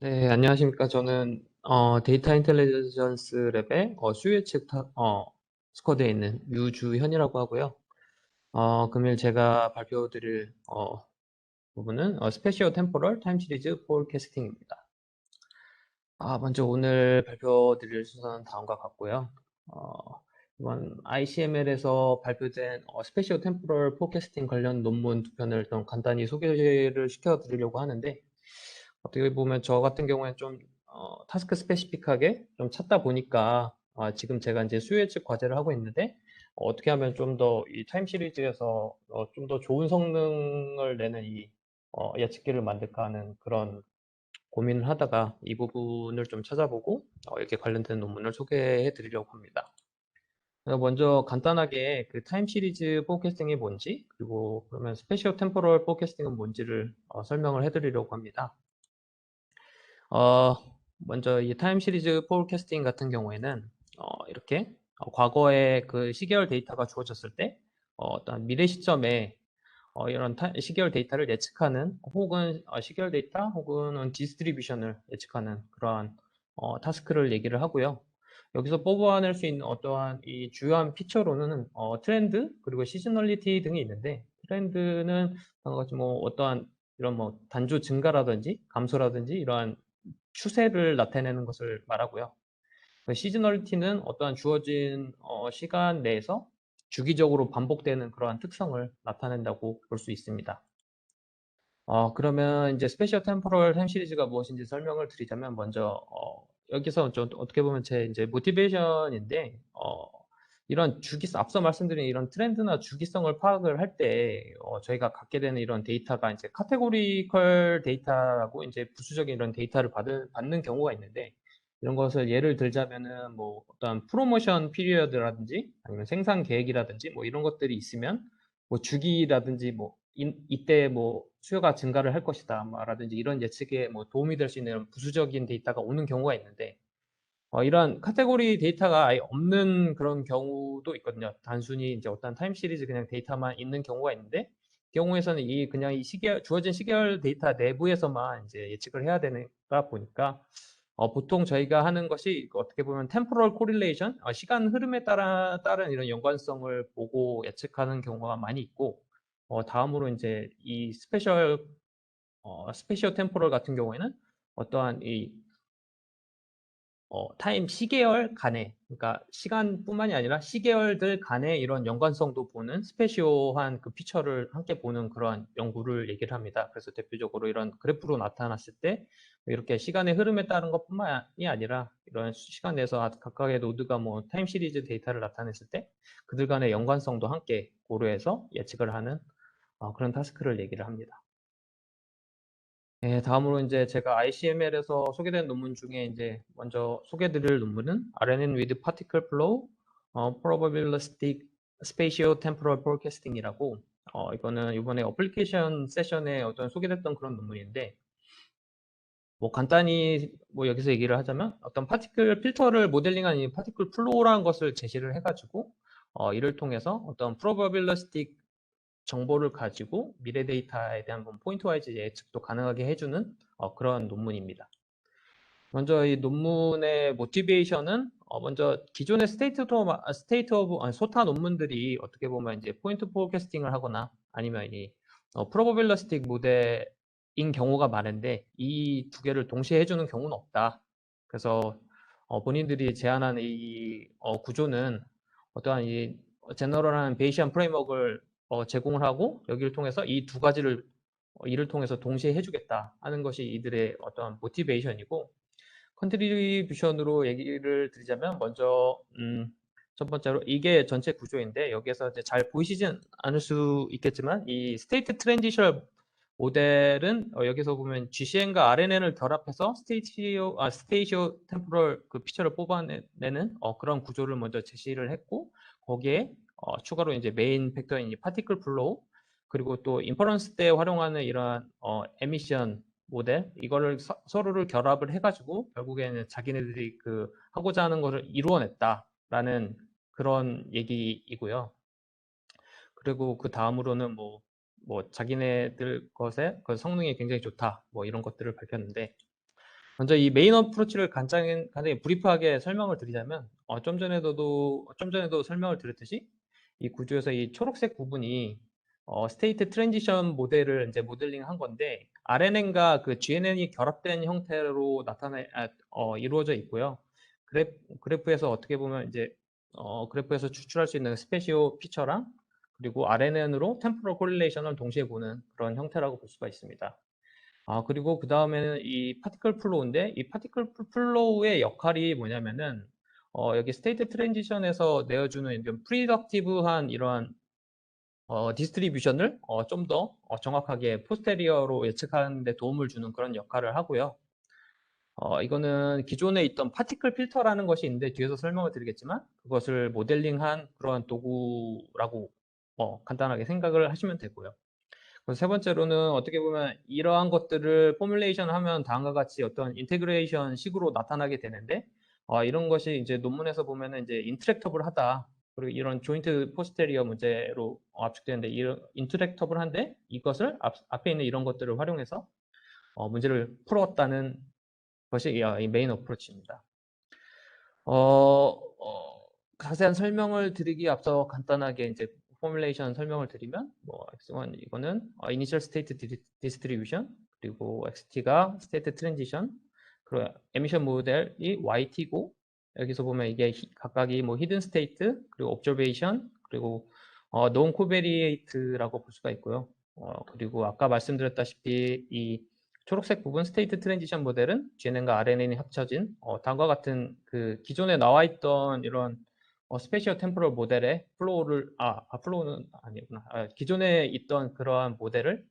네, 안녕하십니까. 저는 데이터 인텔리전스 랩의 수요 예측 스쿼드에 있는 유주현이라고 하고요. 금일 제가 발표드릴 부분은 스페시어 템포럴 타임 시리즈 포캐스팅입니다. 먼저 오늘 발표드릴 순서는 다음과 같고요. 이번 ICML에서 발표된 스페시어 템포럴 포캐스팅 관련 논문 두 편을 좀 간단히 소개를 시켜드리려고 하는데, 어떻게 보면 저 같은 경우에는 좀 타스크 스페시픽하게 좀 찾다 보니까 지금 제가 이제 수요 예측 과제를 하고 있는데, 어떻게 하면 좀 더 이 타임 시리즈에서 좀 더 좋은 성능을 내는 이 예측기를 만들까 하는 그런 고민을 하다가 이 부분을 좀 찾아보고 이렇게 관련된 논문을 소개해 드리려고 합니다. 먼저 간단하게 그 타임 시리즈 포캐스팅이 뭔지, 그리고 그러면 스페셜 템포럴 포캐스팅은 뭔지를 설명을 해 드리려고 합니다. 어, 먼저 이 타임 시리즈 포캐스팅 같은 경우에는 이렇게 과거에 그 시계열 데이터가 주어졌을 때 어떤 미래 시점에 이런 시계열 데이터를 예측하는, 혹은 시계열 데이터 혹은 디스트리뷰션을 예측하는 그러한 타스크를 얘기를 하고요. 여기서 뽑아낼 수 있는 어떠한 이 주요한 피처로는 트렌드 그리고 시즈널리티 등이 있는데, 트렌드는 같이 뭐 어떠한 이런 뭐 단조 증가라든지 감소라든지 이러한 추세를 나타내는 것을 말하고요. 시즈널리티는 어떠한 주어진 시간 내에서 주기적으로 반복되는 그러한 특성을 나타낸다고 볼 수 있습니다. 그러면 이제 스페셜 템포럴 타임 시리즈가 무엇인지 설명을 드리자면, 먼저 여기서 좀 어떻게 보면 제 이제 모티베이션인데, 이런 앞서 말씀드린 이런 트렌드나 주기성을 파악을 할 때 저희가 갖게 되는 이런 데이터가 이제 카테고리컬 데이터라고, 이제 부수적인 이런 데이터를 받는 경우가 있는데, 이런 것을 예를 들자면은 뭐 어떤 프로모션 피리어드라든지 아니면 생산 계획이라든지 뭐 이런 것들이 있으면, 뭐 주기라든지 뭐 이때 뭐 수요가 증가를 할 것이다 라든지 이런 예측에 뭐 도움이 될 수 있는 부수적인 데이터가 오는 경우가 있는데, 이런 카테고리 데이터가 아예 없는 그런 경우도 있거든요. 단순히 이제 어떤 타임 시리즈 그냥 데이터만 있는 경우가 있는데, 이 경우에서는 그냥 이 주어진 시계열 데이터 내부에서만 이제 예측을 해야 되니까 보니까, 보통 저희가 하는 것이 어떻게 보면 템포럴 코릴레이션, 시간 흐름에 따른 이런 연관성을 보고 예측하는 경우가 많이 있고, 다음으로 이제 이 스페셜 템포럴 같은 경우에는 어떠한 이 타임 시계열 간의, 그러니까 시간뿐만이 아니라 시계열들 간의 이런 연관성도 보는 스페시오한 그 피처를 함께 보는 그런 연구를 얘기를 합니다. 그래서 대표적으로 이런 그래프로 나타났을 때 이렇게 시간의 흐름에 따른 것뿐만이 아니라 이런 시간 내에서 각각의 노드가 뭐 타임 시리즈 데이터를 나타냈을 때 그들 간의 연관성도 함께 고려해서 예측을 하는 그런 타스크를 얘기를 합니다. 네, 다음으로 이제 제가 ICML에서 소개된 논문 중에 이제 먼저 소개드릴 논문은 RNN with Particle Flow, Probabilistic Spatio-Temporal Forecasting이라고, 이거는 이번에 어플리케이션 세션에 어떤 소개됐던 그런 논문인데, 뭐 간단히 뭐 여기서 얘기를 하자면 어떤 파티클 필터를 모델링한 이 파티클 플로우라는 것을 제시를 해가지고 이를 통해서 어떤 프로바빌리스틱 정보를 가지고 미래 데이터에 대한 포인트 와이즈 예측도 가능하게 해주는 그런 논문입니다. 먼저 이 논문의 모티베이션은 먼저 기존의 소타 논문들이 어떻게 보면 이제 포인트 포캐스팅을 하거나 아니면 이 프로바빌리스틱 모델인 경우가 많은데, 이 두 개를 동시에 해주는 경우는 없다. 그래서 본인들이 제안한 이 구조는 어떠한 이 제너럴한 베이시안 프레임워크를 제공을 하고, 여기를 통해서 이 두 가지를 이를 통해서 동시에 해주겠다 하는 것이 이들의 어떤 모티베이션이고, 컨트리뷰션으로 얘기를 드리자면, 먼저 첫 번째로 이게 전체 구조인데, 여기에서 이제 잘 보이시진 않을 수 있겠지만 이 스테이트 트랜지션 모델은 여기서 보면 GCN과 RNN을 결합해서 스테이시오 템포럴 그 피처를 뽑아내는 그런 구조를 먼저 제시를 했고, 거기에 추가로 이제 메인 팩터인 이 파티클 플로우, 그리고 또 인퍼런스 때 활용하는 이러한 에미션 모델, 이거를 서로를 결합을 해가지고 결국에는 자기네들이 그 하고자 하는 것을 이루어냈다라는 그런 얘기이고요. 그리고 그 다음으로는 뭐 자기네들 것의 그 성능이 굉장히 좋다, 뭐 이런 것들을 밝혔는데, 먼저 이 메인 어프로치를 간단히 브리프하게 설명을 드리자면, 좀 전에도 설명을 드렸듯이 이 구조에서 이 초록색 부분이 스테이트 트랜지션 모델을 이제 모델링 한 건데, RNN과 그 GNN이 결합된 형태로 이루어져 있고요. 그래프에서 어떻게 보면 이제 그래프에서 추출할 수 있는 스페시오 피처랑 그리고 RNN으로 템포럴 콜릴레이션을 동시에 보는 그런 형태라고 볼 수가 있습니다. 그리고 그 다음에는 이 파티클 플로우인데, 이 파티클 플로우의 역할이 뭐냐면은, 여기 스테이트 트랜지션에서 내어주는 이런 프리덕티브한 이러한 디스트리뷰션을 좀 더 정확하게 포스테리어로 예측하는 데 도움을 주는 그런 역할을 하고요. 이거는 기존에 있던 파티클 필터라는 것이 있는데 뒤에서 설명을 드리겠지만 그것을 모델링한 그런 도구라고 간단하게 생각을 하시면 되고요. 그래서 세 번째로는 어떻게 보면 이러한 것들을 포뮬레이션 하면 다음과 같이 어떤 인테그레이션 식으로 나타나게 되는데, 이런 것이 이제 논문에서 보면은 이제 인트랙터블 하다. 그리고 이런 조인트 포스테리어 문제로 압축되는데, 이런 인트랙터블한데 이것을 앞에 있는 이런 것들을 활용해서 문제를 풀었다는 것이 이 메인 어프로치입니다. 자세한 설명을 드리기 앞서 간단하게 이제 포뮬레이션 설명을 드리면, X1 이거는 Initial State Distribution, 그리고 XT가 State Transition, 그리고 에미션 모델이 YT고, 여기서 보면 이게 각각이 뭐 Hidden State, 그리고 Observation, 그리고 Non Covariate라고 볼 수가 있고요. 그리고 아까 말씀드렸다시피 이 초록색 부분 스테이트 트랜지션 모델은 GNN과 RNN이 합쳐진 다음과 같은 그 기존에 나와 있던 이런 스페이셜 템포럴 모델의 플로우는 아니구나. 기존에 있던 그러한 모델을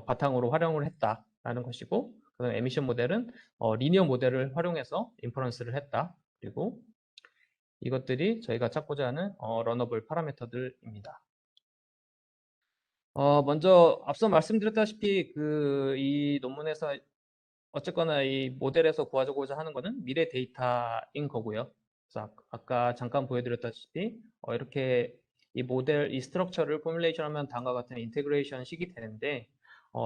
바탕으로 활용을 했다라는 것이고, 그다음 에미션 모델은 리니어 모델을 활용해서 인퍼런스를 했다. 그리고 이것들이 저희가 찾고자 하는 러너블 파라미터들입니다. 먼저 앞서 말씀드렸다시피 이 논문에서 어쨌거나 이 모델에서 구하고자 하는 것은 미래 데이터인 거고요. 그래서 아까 잠깐 보여드렸다시피 이렇게 이 모델, 이 스트럭처를 포뮬레이션 하면 다음과 같은 인테그레이션 식이 되는데,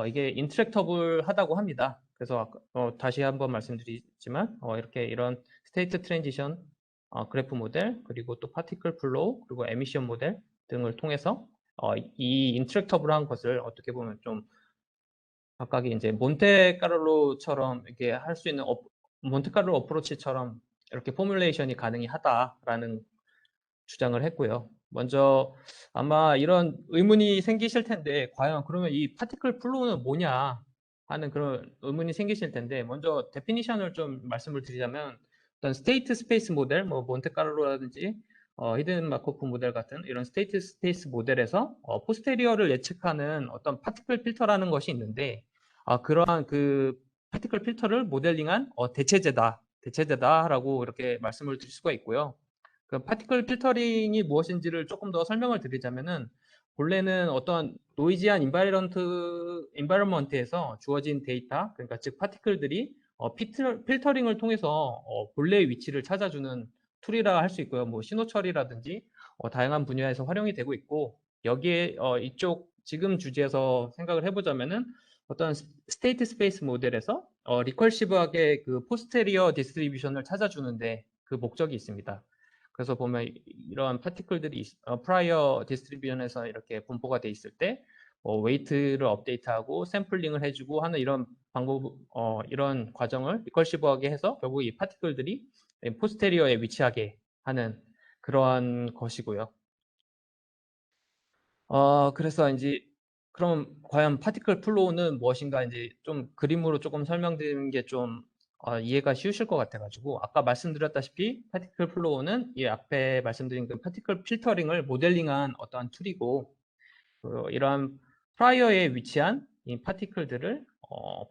이게 인트랙터블 하다고 합니다. 그래서 다시 한번 말씀드리지만 이렇게 이런 스테이트 트랜지션 그래프 모델, 그리고 또 파티클 플로우, 그리고 에미션 모델 등을 통해서 이 인트랙터블한 것을 어떻게 보면 좀 각각이 이제 몬테카를로처럼 이렇게 할 수 있는 몬테카를로 어프로치처럼 이렇게 포뮬레이션이 가능하다라는 주장을 했고요. 먼저 아마 이런 의문이 생기실 텐데, 과연 그러면 이 파티클 플로우는 뭐냐 하는 그런 의문이 생기실 텐데, 먼저 데피니션을 좀 말씀을 드리자면, 어떤 스테이트 스페이스 모델, 뭐 몬테카를로라든지 히든 마코프 모델 같은 이런 스테이트 스페이스 모델에서 포스테리어를 예측하는 어떤 파티클 필터라는 것이 있는데, 그러한 그 파티클 필터를 모델링한 대체제다라고 이렇게 말씀을 드릴 수가 있고요. 그 파티클 필터링이 무엇인지를 조금 더 설명을 드리자면은, 본래는 어떤 노이지한 인바이러먼트에서 주어진 데이터, 그러니까 즉 파티클들이 필터링을 통해서 본래의 위치를 찾아주는 툴이라 할 수 있고요. 뭐 신호 처리라든지 다양한 분야에서 활용이 되고 있고, 여기에 이쪽 지금 주제에서 생각을 해보자면은 어떤 스테이트 스페이스 모델에서 리컬시브하게 그 포스테리어 디스트리뷰션을 찾아주는데 그 목적이 있습니다. 그래서 보면 이러한 파티클들이 프라이어 디스트리뷰션에서 이렇게 분포가 돼 있을 때 웨이트를 업데이트하고 샘플링을 해주고 하는 이런 이런 과정을 리컬시브하게 해서 결국 이 파티클들이 포스테리어에 위치하게 하는 그러한 것이고요. 그래서 이제 그럼 과연 파티클 플로우는 무엇인가 이제 좀 그림으로 조금 설명드리는 게 좀 이해가 쉬우실 것 같아가지고, 아까 말씀드렸다시피 파티클 플로우는 이 앞에 말씀드린 그 파티클 필터링을 모델링한 어떠한 툴이고, 이러한 프라이어에 위치한 이 파티클들을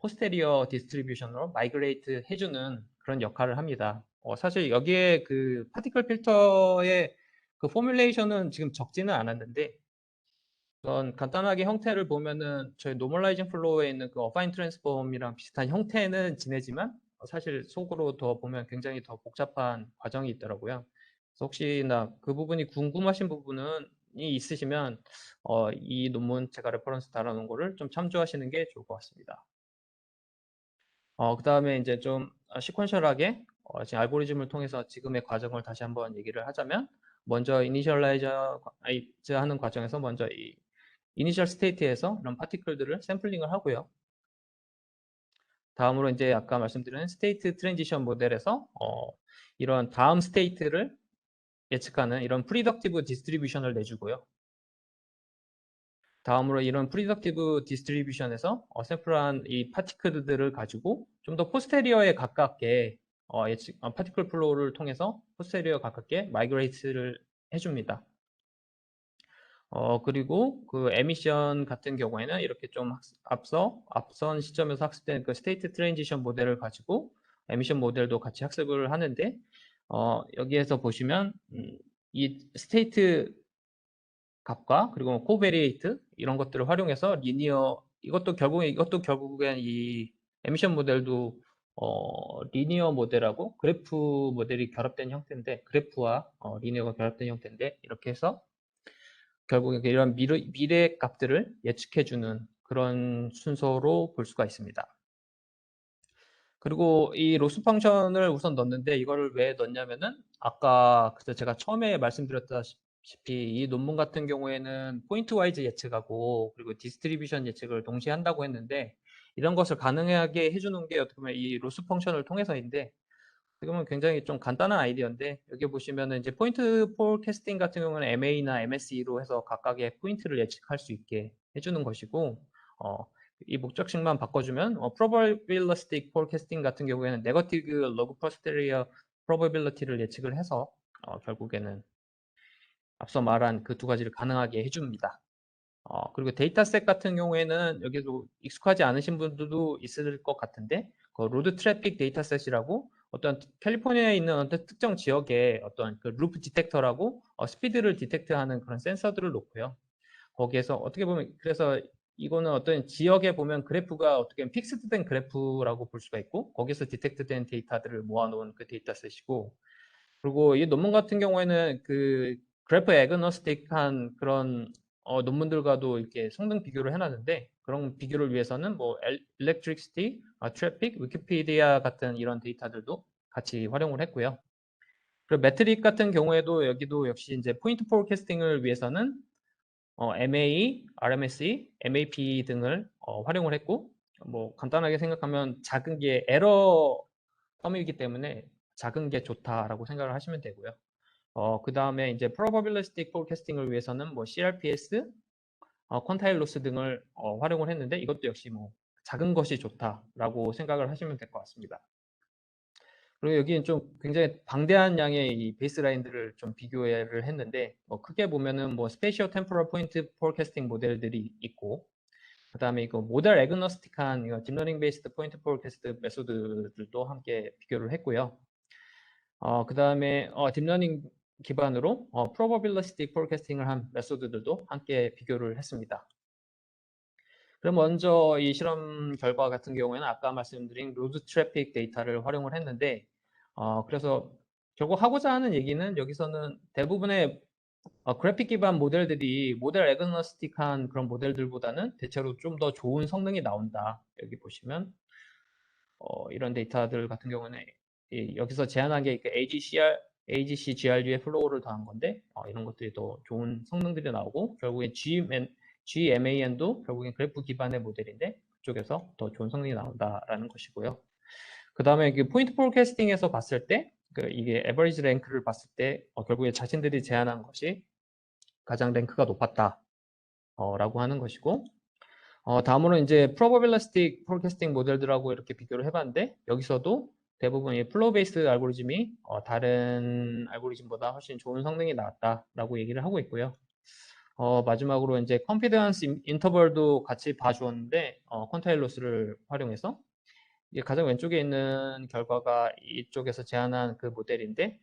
포스테리어 디스트리뷰션으로 마이그레이트 해주는 그런 역할을 합니다. 사실 여기에 그 파티클 필터의 그 포뮬레이션은 지금 적지는 않았는데, 우선 간단하게 형태를 보면은 저희 노멀라이징 플로우에 있는 그 어파인 트랜스폼이랑 비슷한 형태는 지내지만 사실 속으로 더 보면 굉장히 더 복잡한 과정이 있더라고요. 그래서 혹시나 그 부분이 궁금하신 부분은 있으시면 이 논문 제가 레퍼런스 달아놓은 거를 좀 참조하시는 게 좋을 것 같습니다. 그 다음에 이제 좀 시퀀셜하게 지금 알고리즘을 통해서 지금의 과정을 다시 한번 얘기를 하자면 먼저 이니셜라이즈 하는 과정에서 먼저 이 이니셜 스테이트에서 이런 파티클들을 샘플링을 하고요. 다음으로 이제 아까 말씀드린 스테이트 트랜지션 모델에서 이런 다음 스테이트를 예측하는 이런 프리덕티브 디스트리뷰션을 내주고요. 다음으로 이런 프리덕티브 디스트리뷰션에서 샘플한 이 파티클들을 가지고 좀 더 포스테리어에 가깝게 파티클 플로우를 통해서 포스테리어 가깝게 마이그레이트를 해줍니다. 그리고 그 에미션 같은 경우에는 이렇게 좀 앞선 시점에서 학습된 그 스테이트 트랜지션 모델을 가지고 에미션 모델도 같이 학습을 하는데, 여기에서 보시면, 이 스테이트 값과 그리고 코베리에이트 이런 것들을 활용해서 이것도 결국엔 이 에미션 모델도 리니어 모델하고 그래프 모델이 결합된 형태인데, 그래프와 리니어가 결합된 형태인데, 이렇게 해서 결국에 이런 미래 값들을 예측해주는 그런 순서로 볼 수가 있습니다. 그리고 이 로스 펑션을 우선 넣는데, 이거를 왜 넣냐면은 아까 그때 제가 처음에 말씀드렸다시피 이 논문 같은 경우에는 포인트 와이즈 예측하고 그리고 디스트리뷰션 예측을 동시에 한다고 했는데, 이런 것을 가능하게 해주는 게 어떻게 보면 이 로스 펑션을 통해서인데, 지금은 굉장히 좀 간단한 아이디어인데, 여기 보시면은 이제 포인트 포캐스팅 같은 경우는 MA나 MSE로 해서 각각의 포인트를 예측할 수 있게 해주는 것이고, 어, 이 목적식만 바꿔주면 probabilistic forecasting 같은 경우에는 네거티브 로그 포스테리어 probability를 예측을 해서 결국에는 앞서 말한 그 두 가지를 가능하게 해줍니다. 그리고 데이터셋 같은 경우에는 여기도 익숙하지 않으신 분들도 있을 것 같은데, 그 로드 트래픽 데이터셋이라고 어떤 캘리포니아에 있는 어떤 특정 지역에 어떤 그 루프 디텍터라고 스피드를 디텍트하는 그런 센서들을 놓고요. 거기에서 어떻게 보면, 그래서 이거는 어떤 지역에 보면 그래프가 어떻게 보면 픽스드된 그래프라고 볼 수가 있고, 거기서 디텍트된 데이터들을 모아놓은 그 데이터셋이고, 그리고 이 논문 같은 경우에는 그 그래프 애그노스틱한 그런 논문들과도 이렇게 성능 비교를 해놨는데, 그런 비교를 위해서는 뭐 일렉트리시티, 트래픽, 위키피디아 같은 이런 데이터들도 같이 활용을 했고요. 그리고 매트릭 같은 경우에도 여기도 역시 이제 포인트 포캐스팅을 위해서는 MA, RMSE, MAP 등을 활용을 했고, 뭐 간단하게 생각하면 작은 게 에러 텀이기 때문에 작은 게 좋다라고 생각을 하시면 되고요. 그 다음에 이제 probabilistic forecasting을 위해서는 뭐 CRPS, 퀀타일 로스 등을 활용을 했는데, 이것도 역시 뭐 작은 것이 좋다라고 생각을 하시면 될 것 같습니다. 그리고 여기는 좀 굉장히 방대한 양의 이 베이스라인들을 좀 비교를 했는데, 크게 보면은 뭐 스페이셜 템포럴 포인트 포캐스팅 모델들이 있고, 그 다음에 이거 모델 애그노스틱한 딥러닝 베이스드 포인트 포캐스트 메소드들도 함께 비교를 했고요. 그 다음에 딥러닝 기반으로 probabilistic forecasting을 한 메소드들도 함께 비교를 했습니다. 그럼 먼저 이 실험 결과 같은 경우에는 아까 말씀드린 로드 트래픽 데이터를 활용을 했는데, 그래서 결국 하고자 하는 얘기는 여기서는 대부분의 그래픽 기반 모델들이 모델 애그노스틱한 그런 모델들보다는 대체로 좀 더 좋은 성능이 나온다. 여기 보시면 이런 데이터들 같은 경우는 여기서 제안한 게 AGC GRU의 플로우를 더한 건데, 이런 것들이 더 좋은 성능들이 나오고, 결국에 GMAN도 결국엔 그래프 기반의 모델인데 그쪽에서 더 좋은 성능이 나온다라는 것이고요. 그 다음에 포인트 포캐스팅에서 봤을 때 이게 에버리지 랭크를 봤을 때 결국에 자신들이 제안한 것이 가장 랭크가 높았다라고 하는 것이고, 다음으로 이제 probabilistic forecasting 모델들하고 이렇게 비교를 해봤는데, 여기서도 대부분 이 플로우 베이스 알고리즘이 다른 알고리즘보다 훨씬 좋은 성능이 나왔다라고 얘기를 하고 있고요. 마지막으로 이제 confidence interval도 같이 봐주었는데, 퀀타일 로스를 활용해서 가장 왼쪽에 있는 결과가 이쪽에서 제안한 그 모델인데,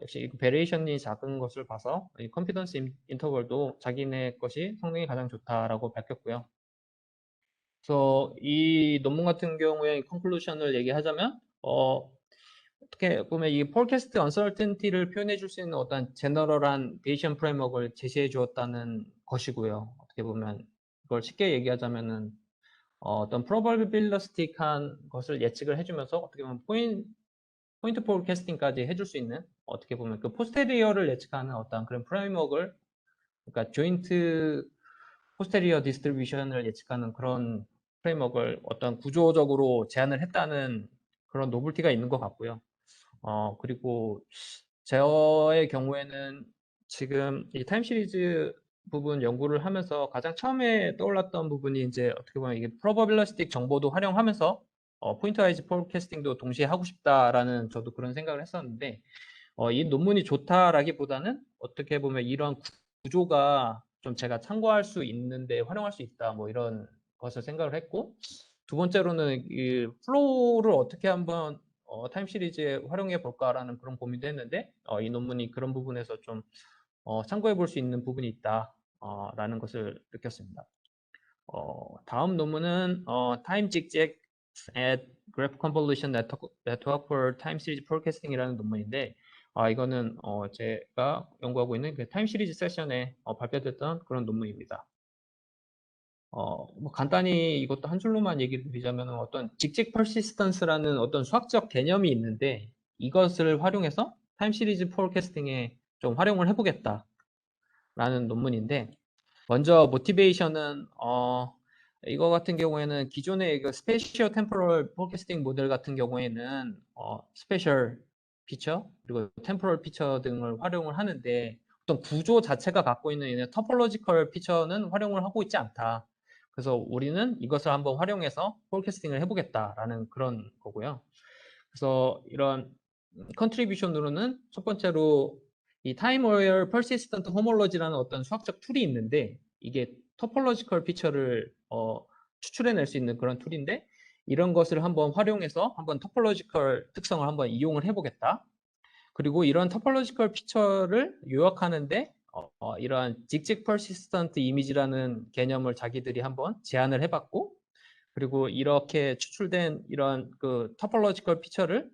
역시 베리에이션이 작은 것을 봐서 이 confidence interval도 자기네 것이 성능이 가장 좋다라고 밝혔고요. 그래서 이 논문 같은 경우에 컨클루션을 얘기하자면, 어떻게 보면 이 forecast uncertainty를 표현해 줄 수 있는 어떤 제너럴한 베이션 프레임워크를 제시해 주었다는 것이고요. 어떻게 보면 이걸 쉽게 얘기하자면은 어떤 프로바빌리스틱한 것을 예측을 해주면서 어떻게 보면 포인트 포캐스팅까지 해줄 수 있는 어떻게 보면 그 포스테리어를 예측하는 어떤 그런 프레임워크를 그러니까 조인트 포스테리어 디스트리뷰션을 예측하는 그런 프레임워크를 어떤 구조적으로 제안을 했다는 그런 노블티가 있는 것 같고요. 그리고 저의 경우에는 지금 이 타임 시리즈 부분 연구를 하면서 가장 처음에 떠올랐던 부분이 이제 어떻게 보면 이게 프로바빌리스틱 정보도 활용하면서 포인트 와이즈 포캐스팅도 동시에 하고 싶다라는 저도 그런 생각을 했었는데 이 논문이 좋다라기보다는 어떻게 보면 이런 구조가 좀 제가 참고할 수 있는데 활용할 수 있다 뭐 이런 것을 생각을 했고 두 번째로는 이 플로우를 어떻게 한번 타임 시리즈에 활용해 볼까라는 그런 고민도 했는데 이 논문이 그런 부분에서 좀 참고해 볼 수 있는 부분이 있다 라는 것을 느꼈습니다. 다음 논문은 Time Zigzag at Graph Convolution Network for Time Series Forecasting이라는 논문인데 이거는 제가 연구하고 있는 그 타임 시리즈 세션에 발표됐던 그런 논문입니다. 뭐 간단히 이것도 한 줄로만 얘기를 드리자면 어떤 직직 퍼시스턴스라는 어떤 수학적 개념이 있는데 이것을 활용해서 타임 시리즈 포캐스팅에 좀 활용을 해보겠다라는 논문인데 먼저 모티베이션은 이거 같은 경우에는 기존의 그 스페이시어 템포럴 포캐스팅 모델 같은 경우에는 스페셜 피처 그리고 템포럴 피처 등을 활용을 하는데 어떤 구조 자체가 갖고 있는 터폴로지컬 피처는 활용을 하고 있지 않다. 그래서 우리는 이것을 한번 활용해서 포캐스팅을 해보겠다라는 그런 거고요. 그래서 이런 컨트리뷰션으로는 첫 번째로 이 타임 어웨어 퍼시스턴트 호몰로지라는 어떤 수학적 툴이 있는데 이게 토폴로지컬 피처를 추출해낼 수 있는 그런 툴인데 이런 것을 한번 활용해서 한번 토폴로지컬 특성을 한번 이용을 해보겠다. 그리고 이런 토폴로지컬 피처를 요약하는데 이러한 직직 퍼시스턴트 이미지라는 개념을 자기들이 한번 제안을 해봤고 그리고 이렇게 추출된 이런 그 토폴로지컬 피처를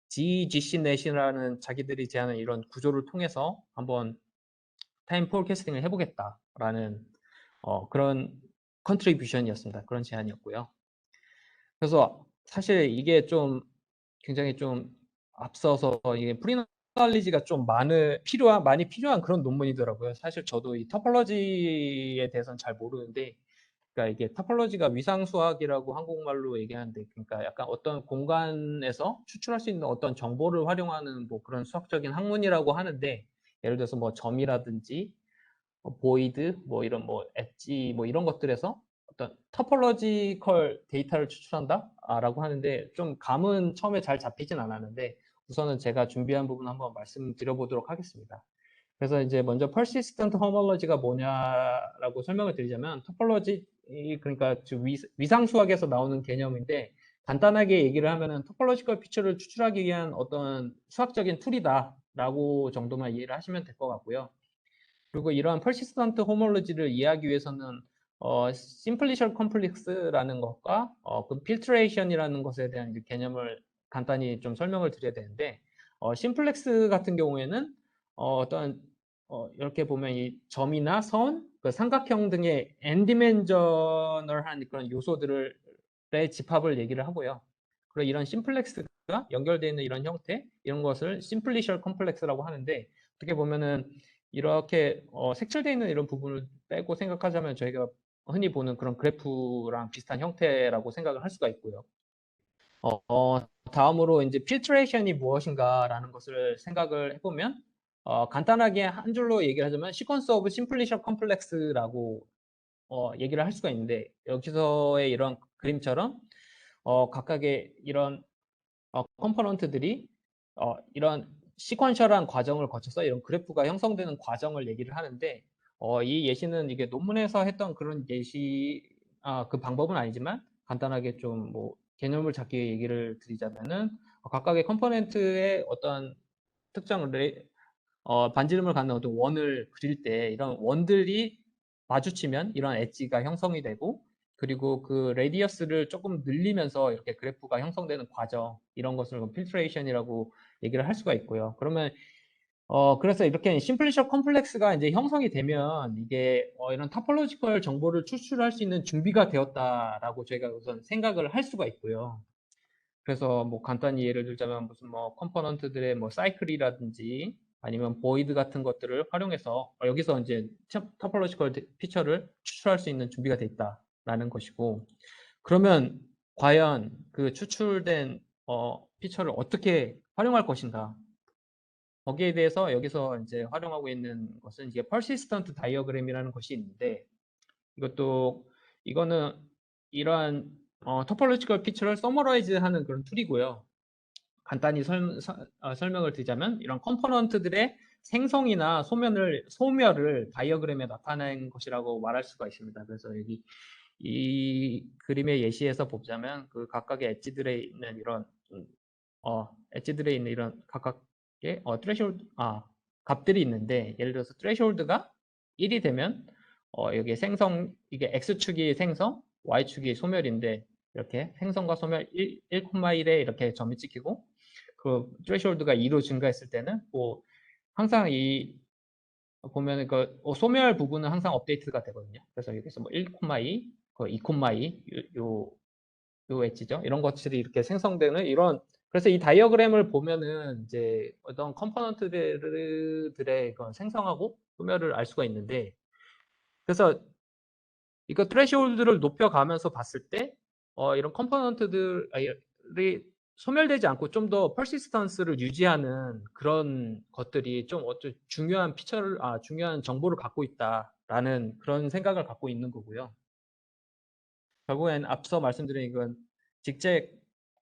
GGC넷이라는 자기들이 제안한 이런 구조를 통해서 한번 타임 포캐스팅을 해보겠다라는 그런 컨트리뷰션이었습니다. 그런 제안이었고요. 그래서 사실 이게 좀 굉장히 좀 앞서서 이게 프리널리지가 좀 많이 필요한 그런 논문이더라고요. 사실 저도 이 토폴로지에 대해서는 잘 모르는데 그러니까 이게 토폴로지가 위상수학이라고 한국말로 얘기하는데 그러니까 약간 어떤 공간에서 추출할 수 있는 어떤 정보를 활용하는 뭐 그런 수학적인 학문이라고 하는데 예를 들어서 뭐 점이라든지 보이드 뭐 이런 뭐 엣지 뭐 이런 것들에서 어떤 토폴로지컬 데이터를 추출한다라고 하는데 좀 감은 처음에 잘 잡히진 않았는데 우선은 제가 준비한 부분 한번 말씀드려 보도록 하겠습니다. 그래서 이제 먼저 persistent homology가 뭐냐라고 설명을 드리자면 토폴로지 그러니까 위상수학에서 나오는 개념인데 간단하게 얘기를 하면은 토폴로지컬 피처를 추출하기 위한 어떤 수학적인 툴이다라고 정도만 이해를 하시면 될 것 같고요. 그리고 이러한 persistent homology를 이해하기 위해서는 simplicial complex라는 것과 그 filtration이라는 것에 대한 개념을 간단히 좀 설명을 드려야 되는데 심플렉스 같은 경우에는 어떤 이렇게 보면 이 점이나 선, 그 삼각형 등의 n디멘저널한 그런 요소들의 집합을 얘기를 하고요. 그리고 이런 심플렉스가 연결되어 있는 이런 형태, 이런 것을 심플리셜 컴플렉스라고 하는데 어떻게 보면은 이렇게 색칠되어 있는 이런 부분을 빼고 생각하자면 저희가 흔히 보는 그런 그래프랑 비슷한 형태라고 생각을 할 수가 있고요. 다음으로 이제 필트레이션이 무엇인가라는 것을 생각을 해보면 간단하게 한 줄로 얘기를 하자면 시퀀스 오브 심플리션 컴플렉스라고 얘기를 할 수가 있는데 여기서의 이런 그림처럼 각각의 이런 컴포넌트들이 이런 시퀀셜한 과정을 거쳐서 이런 그래프가 형성되는 과정을 얘기를 하는데 이 예시는 이게 논문에서 했던 그런 예시 그 방법은 아니지만 간단하게 좀 뭐 개념을 잡기 얘기를 드리자면은 각각의 컴포넌트의 어떤 특정 반지름을 갖는 어떤 원을 그릴 때 이런 원들이 마주치면 이런 엣지가 형성이 되고 그리고 그 레디어스를 조금 늘리면서 이렇게 그래프가 형성되는 과정 이런 것을 필트레이션이라고 얘기를 할 수가 있고요. 그러면 그래서 이렇게 심플리셔 컴플렉스가 이제 형성이 되면 이게 이런 타폴로지컬 정보를 추출할 수 있는 준비가 되었다라고 저희가 우선 생각을 할 수가 있고요. 그래서 뭐 간단히 예를 들자면 무슨 뭐 컴포넌트들의 뭐 사이클이라든지 아니면 보이드 같은 것들을 활용해서 여기서 이제 타폴로지컬 피처를 추출할 수 있는 준비가 돼 있다라는 것이고, 그러면 과연 그 추출된 피처를 어떻게 활용할 것인가? 거기에 대해서 여기서 이제 활용하고 있는 것은 이제 persistent 다이어그램이라는 것이 있는데, 이거는 이러한 토폴로지컬 피처를 서머라이즈하는 그런 툴이고요. 간단히 설명을 드리자면 이런 컴포넌트들의 생성이나 소멸을 다이어그램에 나타낸 것이라고 말할 수가 있습니다. 그래서 여기 이 그림의 예시에서 보자면 그 각각의 엣지들에 있는 이런 각각의 값들이 있는데, 예를 들어서 트레시홀드가 1이 되면 여기에 이게 x축이 생성, y축이 소멸인데, 이렇게 생성과 소멸 1,1에 이렇게 점이 찍히고, 그 트레시홀드가 2로 증가했을 때는 뭐 항상 이 보면 그 소멸 부분은 항상 업데이트가 되거든요. 그래서 여기서 뭐 1,2, 그 2,2 요 엣지죠. 이런 것들이 이렇게 생성되는 이런, 그래서 이 다이어그램을 보면은 이제 어떤 컴포넌트들의 그런 생성하고 소멸을 알 수가 있는데, 그래서 이거 트레시홀드를 높여가면서 봤을 때 이런 컴포넌트들이 소멸되지 않고 좀 더 퍼시스턴스를 유지하는 그런 것들이 좀 중요한 정보를 갖고 있다라는 그런 생각을 갖고 있는 거고요. 결국엔 앞서 말씀드린 이건 직접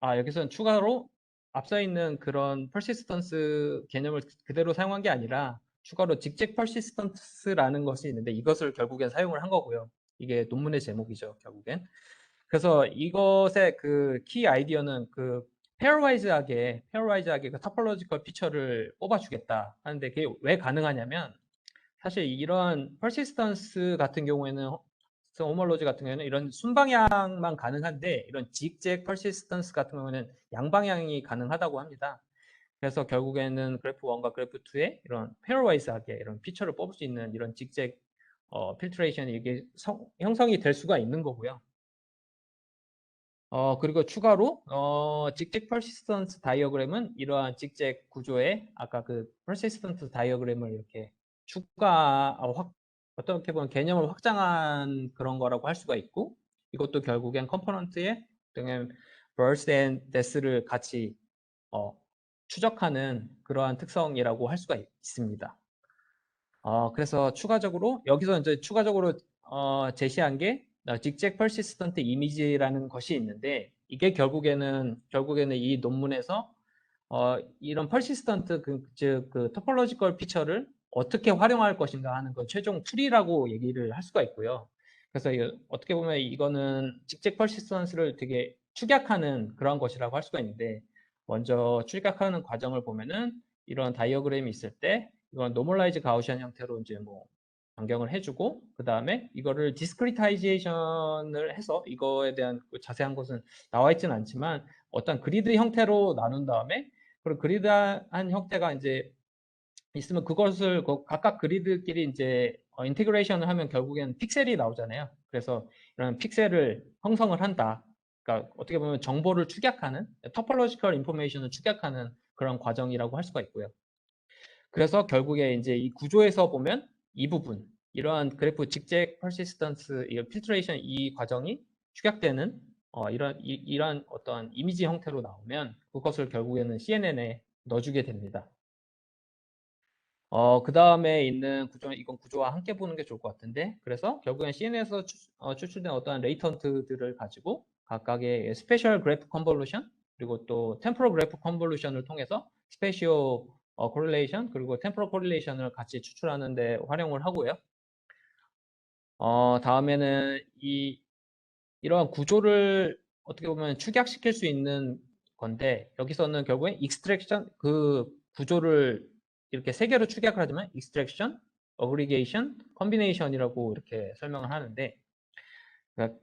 여기서는 추가로 앞서 있는 그런 persistence 개념을 그대로 사용한 게 아니라 추가로 직접 persistence라는 것이 있는데, 이것을 결국엔 사용을 한 거고요. 이게 논문의 제목이죠, 결국엔. 그래서 이것의 그 키 아이디어는 그 페어와이즈하게 그 토폴로지컬 피처를 뽑아주겠다 하는데, 그게 왜 가능하냐면, 사실 이런 퍼시스턴스 같은 경우에는, 호멀로지 같은 경우에는 이런 순방향만 가능한데, 이런 직잭 퍼시스턴스 같은 경우에는 양방향이 가능하다고 합니다. 그래서 결국에는 그래프 1과 그래프 2에 이런 페어와이즈하게 이런 피처를 뽑을 수 있는 이런 직잭 필트레이션이 이게 형성이 될 수가 있는 거고요. 그리고 추가로 직잭 퍼시스턴스 다이어그램은 이러한 직잭 구조의 아까 그 퍼시스턴스 다이어그램을 이렇게 어떻게 보면 개념을 확장한 그런 거라고 할 수가 있고, 이것도 결국엔 컴포넌트의 birth and death를 같이 추적하는 그러한 특성이라고 할 수가 있습니다. 그래서 여기서 이제 추가적으로 제시한 게 직접 persistent image라는 것이 있는데, 이게 결국에는 이 논문에서 이런 persistent 즉 topological 피처를 어떻게 활용할 것인가 하는 그 최종 풀이라고 얘기를 할 수가 있고요. 그래서 어떻게 보면 이거는 직접 persistent를 되게 축약하는 그런 것이라고 할 수가 있는데, 먼저 축약하는 과정을 보면은 이런 다이어그램이 있을 때 이건 노멀라이즈 가우시안 형태로 이제 뭐 변경을 해주고, 그 다음에 이거를 디스크리타이제이션을 해서, 이거에 대한 자세한 것은 나와 있지는 않지만 어떤 그리드 형태로 나눈 다음에, 그리고 그리드한 형태가 이제 있으면 그것을 각각 그리드끼리 이제 인테그레이션을 하면 결국엔 픽셀이 나오잖아요. 그래서 이런 픽셀을 형성을 한다. 그러니까 어떻게 보면 정보를 축약하는, 토폴로지컬 인포메이션을 축약하는 그런 과정이라고 할 수가 있고요. 그래서 결국에 이제 이 구조에서 보면 이 부분, 이러한 그래프 직접 퍼시스턴스 필트레이션 이 과정이 축약되는 이런 어떤 이미지 형태로 나오면 그것을 결국에는 CNN에 넣어주게 됩니다. 그 다음에 있는 이건 구조와 함께 보는 게 좋을 것 같은데, 그래서 결국엔 CNN에서 추출된 어떠한 레이턴트들을 가지고 각각의 스페셜 그래프 컨볼루션, 그리고 또 템포럴 그래프 컨볼루션을 통해서 스페시오 코릴레이션, 그리고 템포럴 코릴레이션을 같이 추출하는 데 활용을 하고요. 다음에는 이러한 구조를 어떻게 보면 축약시킬 수 있는 건데, 여기서는 결국엔 익스트랙션, 그 구조를 이렇게 세 개로 축약을 하지만 익스트랙션, 어그리게이션, 컨비네이션이라고 이렇게 설명을 하는데, 그러니까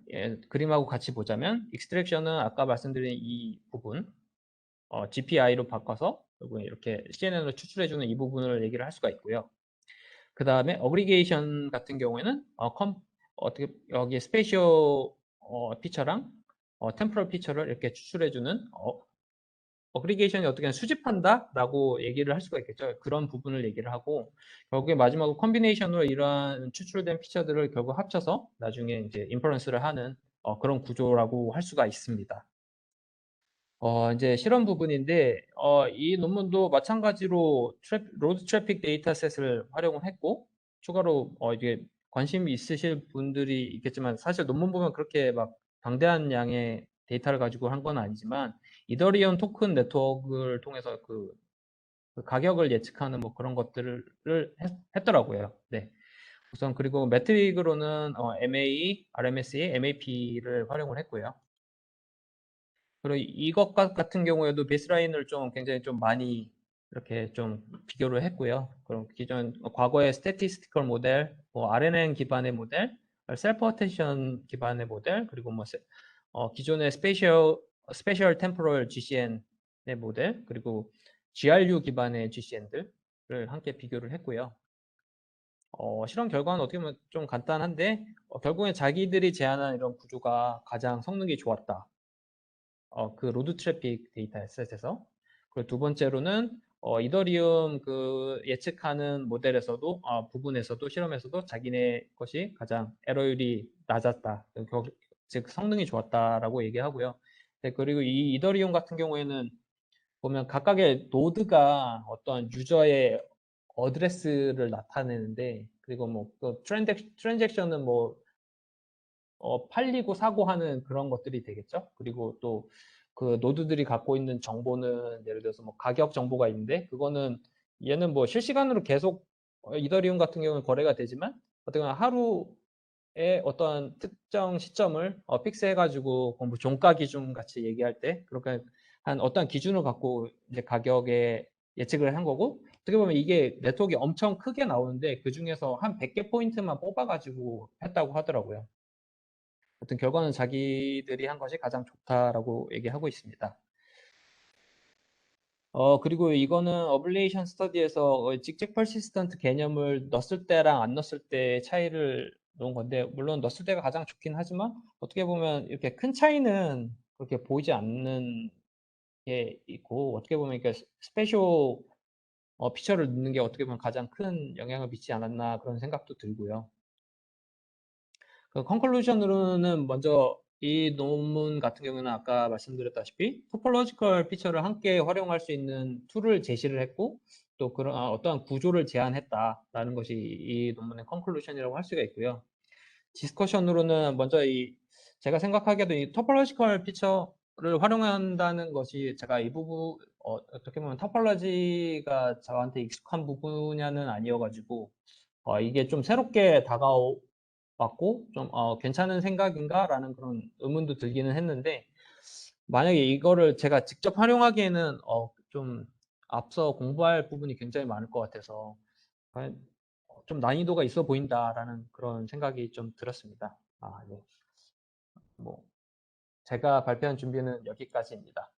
그림하고 같이 보자면 익스트랙션은 아까 말씀드린 이 부분, GPI로 바꿔서 결국에 이렇게 CNN으로 추출해주는 이 부분을 얘기를 할 수가 있고요. 그 다음에 어그리게이션 같은 경우에는 어떻게 여기 스페이시오 피처랑 템포럴 피처를 이렇게 추출해주는 어그리게이션이 어떻게 수집한다라고 얘기를 할 수가 있겠죠. 그런 부분을 얘기를 하고 결국에 마지막으로 컨비네이션으로 이러한 추출된 피처들을 결국 합쳐서 나중에 이제 인퍼런스를 하는 그런 구조라고 할 수가 있습니다. 이제 실험 부분인데, 이 논문도 마찬가지로 로드 트래픽 데이터셋을 활용을 했고, 추가로, 이게 관심이 있으실 분들이 있겠지만, 사실 논문 보면 그렇게 막 방대한 양의 데이터를 가지고 한 건 아니지만, 이더리움 토큰 네트워크를 통해서 그 가격을 예측하는 뭐 그런 것들을 했더라고요. 네. 우선 그리고 매트릭으로는 MA, RMSE, MAP를 활용을 했고요. 그리고 이것 같은 경우에도 베이스라인을 좀 굉장히 좀 많이 이렇게 좀 비교를 했고요. 그럼 과거의 스태티스티컬 모델, 뭐 RNN 기반의 모델, 셀프 어텐션 기반의 모델, 그리고 뭐 기존의 스페셜 템포럴 GCN의 모델, 그리고 GRU 기반의 GCN들을 함께 비교를 했고요. 실험 결과는 어떻게 보면 좀 간단한데 결국엔 자기들이 제안한 이런 구조가 가장 성능이 좋았다. 그 로드 트래픽 데이터 셋에서. 그리고 두 번째로는 이더리움 그 예측하는 모델에서도 부분에서도 실험에서도 자기네 것이 가장 에러율이 낮았다. 즉 성능이 좋았다라고 얘기하고요. 네, 그리고 이 이더리움 같은 경우에는 보면 각각의 노드가 어떤 유저의 어드레스를 나타내는데 그리고 뭐그 트랜잭션은 뭐 팔리고 사고 하는 그런 것들이 되겠죠. 그리고 또 그 노드들이 갖고 있는 정보는 예를 들어서 뭐 가격 정보가 있는데 그거는 얘는 뭐 실시간으로 계속 이더리움 같은 경우는 거래가 되지만 어떻게 보면 하루에 어떤 특정 시점을 픽스해가지고 뭐 종가 기준 같이 얘기할 때 그렇게 한 어떤 기준을 갖고 이제 가격에 예측을 한 거고 어떻게 보면 이게 네트워크가 엄청 크게 나오는데 그 중에서 한 100개 포인트만 뽑아가지고 했다고 하더라고요. 어떤 결과는 자기들이 한 것이 가장 좋다라고 얘기하고 있습니다. 그리고 이거는 어블레이션 스터디에서 직접 퍼시스턴트 개념을 넣었을 때랑 안 넣었을 때 차이를 놓은 건데, 물론 넣었을 때가 가장 좋긴 하지만, 어떻게 보면 이렇게 큰 차이는 그렇게 보이지 않는 게 있고, 어떻게 보면 이렇게 스페셜 피처를 넣는 게 어떻게 보면 가장 큰 영향을 미치지 않았나 그런 생각도 들고요. 그 컨클루전으로는 먼저 이 논문 같은 경우는 아까 말씀드렸다시피 토폴로지컬 피처를 함께 활용할 수 있는 툴을 제시를 했고 또 그런 어떠한 구조를 제안했다라는 것이 이 논문의 컨클루션이라고 할 수가 있고요. 디스커션으로는 먼저 제가 생각하기에도 이 토폴로지컬 피처를 활용한다는 것이 제가 이 부분 어떻게 보면 토폴로지가 저한테 익숙한 부분은 아니어가지고 이게 좀 새롭게 다가왔고 좀 괜찮은 생각인가라는 그런 의문도 들기는 했는데 만약에 이거를 제가 직접 활용하기에는 좀 앞서 공부할 부분이 굉장히 많을 것 같아서 좀 난이도가 있어 보인다라는 그런 생각이 좀 들었습니다. 네. 뭐 제가 발표한 준비는 여기까지입니다.